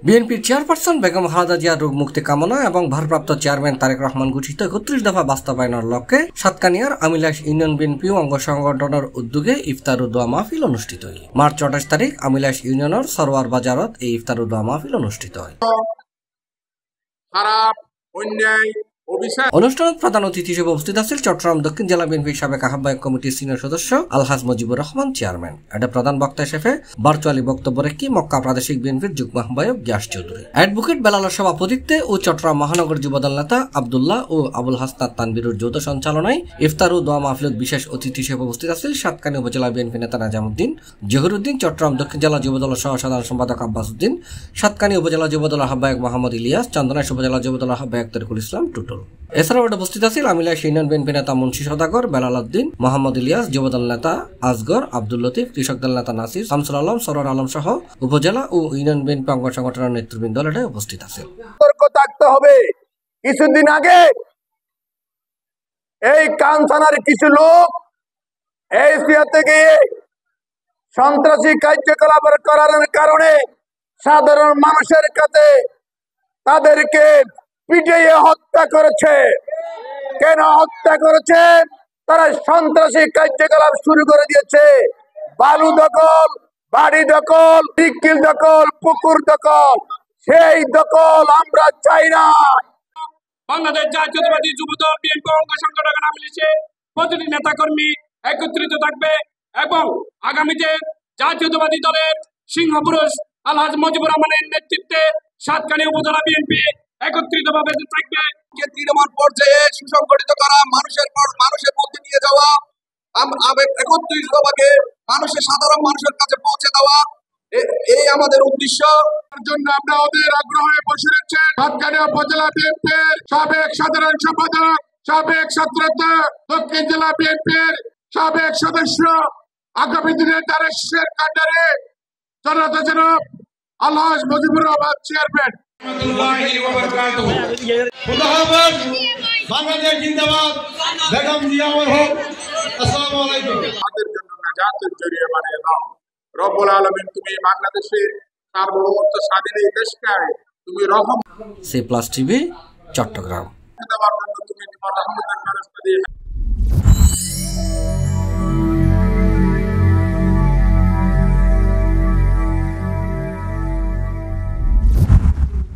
বিএনপির চেয়ারপারসন বেগম খালেদা জিয়ার রোগ মুক্তি কামনা এবং ভারপ্রাপ্ত চেয়ারম্যান তারেক রহমান ঘোষিত ৩১ দফা বাস্তবায়নের লক্ষ্যে সাতকানিয়ার আমিলাস ইউনিয়ন বিএনপি অঙ্গ সংগঠনের উদ্যোগে ইফতার ও দোয়া মাহফিল অনুষ্ঠিত হয়। মার্চ ২৮ তারিখ আমিলাস ইউনিয়নের সরোয়ার বাজারত এই ইফতার ও দোয়া মাহফিল অনুষ্ঠিত হয়। অনুষ্ঠানত প্রধান অতিথি হিসেবে উপস্থিত আছেন চট্টগ্রাম দক্ষিণ জেলা বিএনপির সাবেক আহ্বায়ক কমিটির সিনিয়র সদস্য আলহাজ মুজিবুর রহমান চেয়ারম্যান। এটা প্রধান বক্তা হিসেবে ভার্চুয়ালি বক্তব্য রেখে মক্কা প্রাদেশিক বিএনপির যুগ্ম আহ্বায়ক গিয়াস চৌধুরী, অ্যাডভোকেট বেলালের সভাপতিত্বে ও চট্টগ্রাম মহানগর যুবদল নেতা আব্দুল্লাহ ও আবুল হাসনাত তানবীরের যৌথ সঞ্চালনায় ইফতার ও দোয়া মাহফিলত বিশেষ অতিথি হিসেবে উপস্থিত আছেন সাতকানিয়া উপজেলা বিএনপি নেতা নাজামুদ্দিন, জহিরুদ্দিন, চট্টগ্রাম দক্ষিণ জেলা যুবদলের সহ সাধারণ সম্পাদক আব্বাস উদ্দিন, সাতকানিয়া উপজেলা যুবদলের আহ্বায়ক মোহাম্মদ ইলিয়াস, চন্দনাইশ উপজেলা যুবদলের আহ্বায়ক তরিকুল ইসলাম টুটুল। এছাড়াও উপস্থিত আছেন আমিলাস ইউনিয়ন বিএনপি নেতা মুন্সি সদাগর, বেলাল উদ্দিন, মোহাম্মদ ইলিয়াস, যুবদল নেতা আসগর, আব্দুল লতিফ, কৃষক দল নেতা নাসির, শামসুল আলম, সরোয়ার আলম সহ উপজেলা ও ইউনিয়ন বিএনপি অঙ্গ সংগঠনের নেতৃবৃন্দ উপস্থিত আছেন। সতর্ক থাকতে হবে। কিছুদিন আগে এই কানসানার কিছু লোক এশিয়াতে গিয়ে সন্ত্রাসী কার্যকলাপ করার কারণে সাধারণ মানুষের কাছে তাদেরকে পিটিয়ে হত্যা করেছে। কেন হত্যা করেছে? তারা সন্ত্রাসী কার্যকলাপ শুরু করে দিয়েছে। বালু দখল, বাড়ি দখল, বিকিল দখল, পুকুর দখল, সেই দখল আমরা চাই না। বাংলাদেশ জাতীয়তাবাদী যুবদল বিএনপি অঙ্গ সংগঠন আমিলাসে প্রতিটি নেতাকর্মী একত্রিত থাকবে এবং আগামীতে জাতীয়তাবাদী দলের সিংহপুরুষ আলহাজ মুজিবুর রহমানের নেতৃত্বে সাতকানিয়া উপজেলা বিএনপি একত্রিতভাবে থাকবে। তৃণমূল পর্যায়ে সুসংগঠিত করা, মানুষের পর মানুষের মধ্যে নিয়ে যাওয়া, ৩১ দফাকে সাধারণ মানুষের কাছে পৌঁছে দেওয়া, এই আমাদের উদ্দেশ্য। জন্য আমরা ওদের আগ্রহে বসে রয়েছেন সাতকানিয়া উপজেলা বিএনপির সাবেক সাধারণ সম্পাদক, সাবেক ছাত্রতা দক্ষিণ জেলা বিএনপির সাবেক সদস্য, আগামী দিনের দারেশের কান্ডারে জনতা জনাব আলহাজ মুজিবুর রহমান চেয়ারম্যান। বাংলাদেশ জিন্দাবাদ, বেগম জিয়া মরহুম। আসসালামু আলাইকুম। আমাদের জন্য নাজাতের জরিয়া বানিয়ে দাও রব্বুল আলামিন। তুমি বাংলাদেশের সার্বভৌমত্ব স্বাধীন এই দেশকে তুমি রহম সি প্লাস টিভি চট্টগ্রাম। দেওয়ার জন্য তুমি তোমার রহমতের ব্যবস্থা দিয়ে